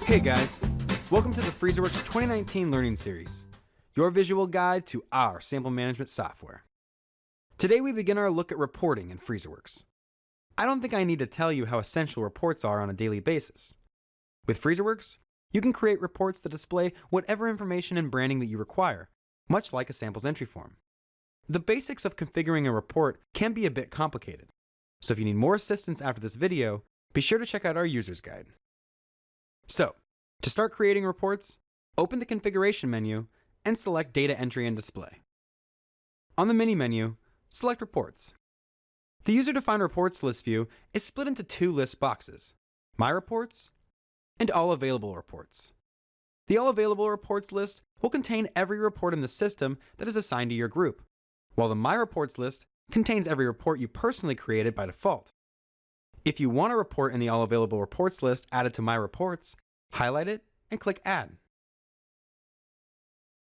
Hey guys, welcome to the Freezerworks 2019 Learning Series, your visual guide to our sample management software. Today we begin our look at reporting in Freezerworks. I don't think I need to tell you how essential reports are on a daily basis. With Freezerworks, you can create reports that display whatever information and branding that you require, much like a samples entry form. The basics of configuring a report can be a bit complicated, so if you need more assistance after this video, be sure to check out our user's guide. So, to start creating reports, open the configuration menu and select Data Entry and Display. On the mini menu, select Reports. The user-defined reports list view is split into two list boxes, My Reports and All Available Reports. The All Available Reports list will contain every report in the system that is assigned to your group, while the My Reports list contains every report you personally created by default. If you want a report in the All Available Reports list added to My Reports, highlight it and click Add.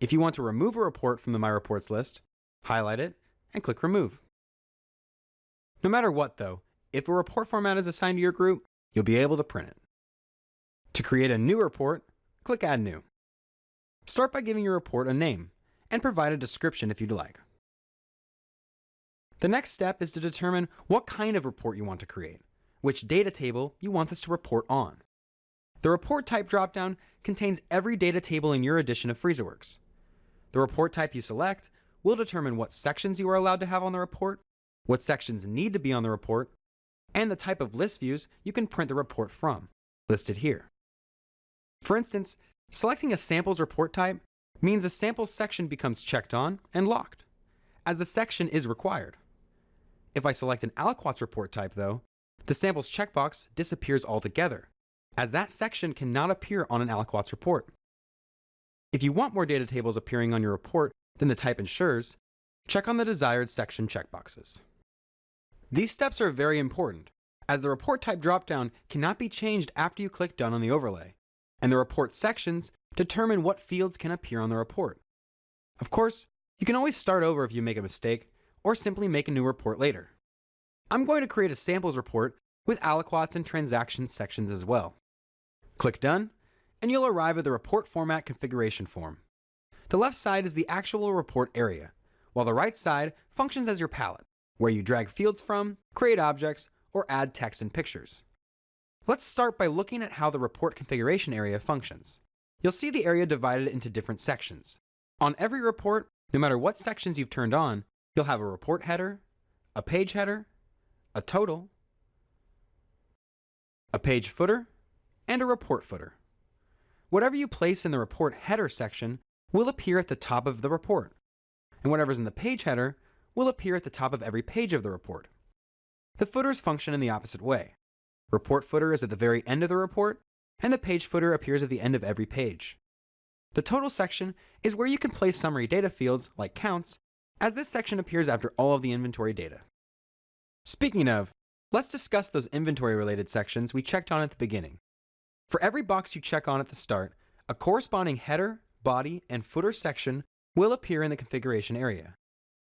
If you want to remove a report from the My Reports list, highlight it and click Remove. No matter what though, if a report format is assigned to your group, you'll be able to print it. To create a new report, click Add New. Start by giving your report a name and provide a description if you'd like. The next step is to determine what kind of report you want to create, which data table you want this to report on. The report type dropdown contains every data table in your edition of Freezerworks. The report type you select will determine what sections you are allowed to have on the report, what sections need to be on the report, and the type of list views you can print the report from, listed here. For instance, selecting a samples report type means a samples section becomes checked on and locked, as the section is required. If I select an aliquots report type though, the samples checkbox disappears altogether, as that section cannot appear on an aliquots report. If you want more data tables appearing on your report than the type ensures, check on the desired section checkboxes. These steps are very important, as the report type dropdown cannot be changed after you click Done on the overlay, and the report sections determine what fields can appear on the report. Of course, you can always start over if you make a mistake, or simply make a new report later. I'm going to create a samples report with aliquots and transactions sections as well. Click Done, and you'll arrive at the report format configuration form. The left side is the actual report area, while the right side functions as your palette, where you drag fields from, create objects, or add text and pictures. Let's start by looking at how the report configuration area functions. You'll see the area divided into different sections. On every report, no matter what sections you've turned on, you'll have a report header, a page header, a total, a page footer, and a report footer. Whatever you place in the report header section will appear at the top of the report, and whatever's in the page header will appear at the top of every page of the report. The footers function in the opposite way. Report footer is at the very end of the report, and the page footer appears at the end of every page. The total section is where you can place summary data fields like counts, as this section appears after all of the inventory data. Speaking of, let's discuss those inventory-related sections we checked on at the beginning. For every box you check on at the start, a corresponding header, body, and footer section will appear in the configuration area.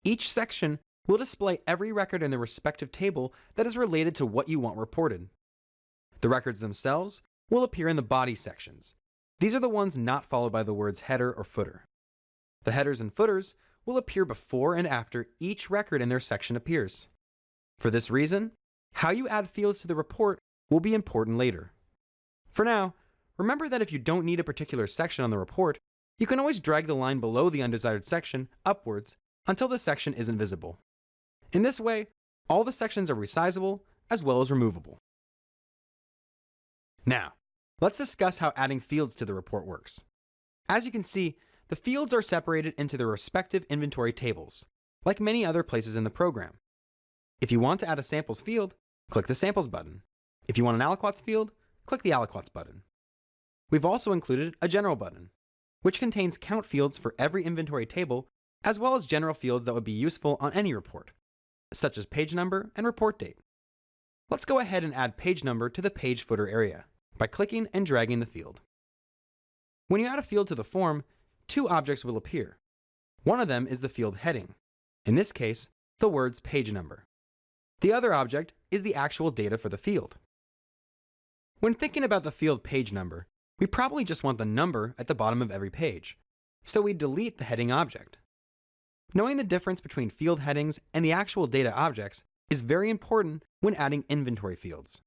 Each section will display every record in the respective table that is related to what you want reported. The records themselves will appear in the body sections. These are the ones not followed by the words header or footer. The headers and footers will appear before and after each record in their section appears. For this reason, how you add fields to the report will be important later. For now, remember that if you don't need a particular section on the report, you can always drag the line below the undesired section upwards until the section isn't visible. In this way, all the sections are resizable as well as removable. Now, let's discuss how adding fields to the report works. As you can see, the fields are separated into their respective inventory tables, like many other places in the program. If you want to add a samples field, click the Samples button. If you want an aliquots field, click the aliquots button. We've also included a General button, which contains count fields for every inventory table, as well as general fields that would be useful on any report, such as page number and report date. Let's go ahead and add page number to the page footer area by clicking and dragging the field. When you add a field to the form, two objects will appear. One of them is the field heading, in this case, the words page number. The other object is the actual data for the field. When thinking about the field page number, we probably just want the number at the bottom of every page, so we delete the heading object. Knowing the difference between field headings and the actual data objects is very important when adding inventory fields.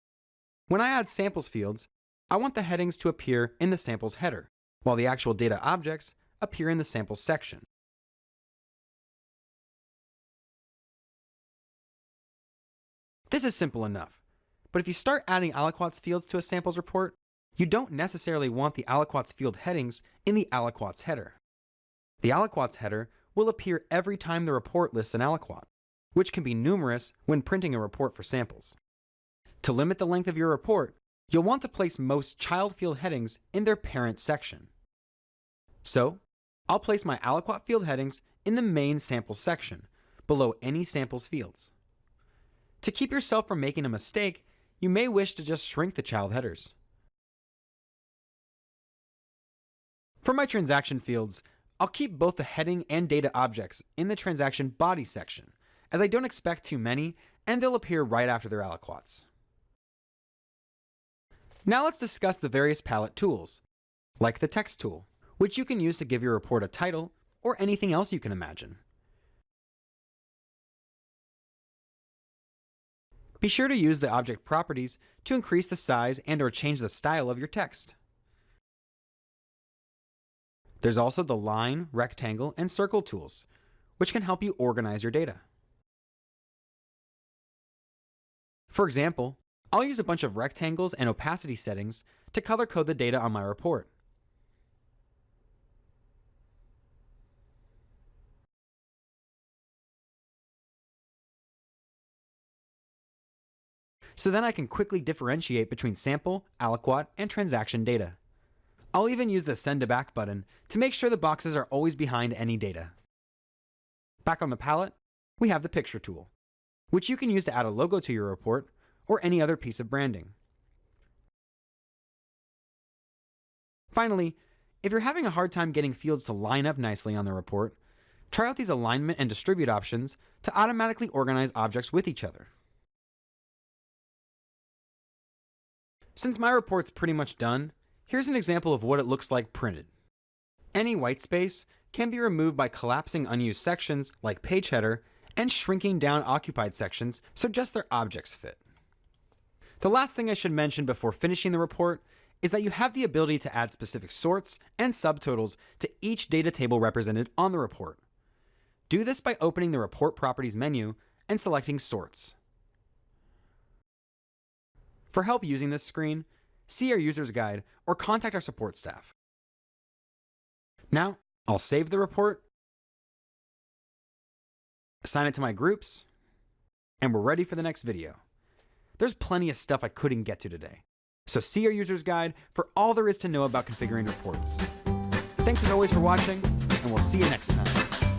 When I add samples fields, I want the headings to appear in the samples header, while the actual data objects appear in the samples section. This is simple enough, but if you start adding aliquots fields to a samples report, you don't necessarily want the aliquots field headings in the aliquots header. The aliquots header will appear every time the report lists an aliquot, which can be numerous when printing a report for samples. To limit the length of your report, you'll want to place most child field headings in their parent section. So, I'll place my aliquot field headings in the main samples section, below any samples fields. To keep yourself from making a mistake, you may wish to just shrink the child headers. For my transaction fields, I'll keep both the heading and data objects in the transaction body section, as I don't expect too many, and they'll appear right after their aliquots. Now let's discuss the various palette tools, like the text tool, which you can use to give your report a title or anything else you can imagine. Be sure to use the object properties to increase the size and/or change the style of your text. There's also the line, rectangle, and circle tools, which can help you organize your data. For example, I'll use a bunch of rectangles and opacity settings to color code the data on my report. So then I can quickly differentiate between sample, aliquot, and transaction data. I'll even use the Send to Back button to make sure the boxes are always behind any data. Back on the palette, we have the Picture tool, which you can use to add a logo to your report or any other piece of branding. Finally, if you're having a hard time getting fields to line up nicely on the report, try out these alignment and distribute options to automatically organize objects with each other. Since my report's pretty much done, here's an example of what it looks like printed. Any white space can be removed by collapsing unused sections like page header and shrinking down occupied sections so just their objects fit. The last thing I should mention before finishing the report is that you have the ability to add specific sorts and subtotals to each data table represented on the report. Do this by opening the Report Properties menu and selecting Sorts. For help using this screen, see our user's guide or contact our support staff. Now, I'll save the report, assign it to my groups, and we're ready for the next video. There's plenty of stuff I couldn't get to today, so see our user's guide for all there is to know about configuring reports. Thanks as always for watching, and we'll see you next time.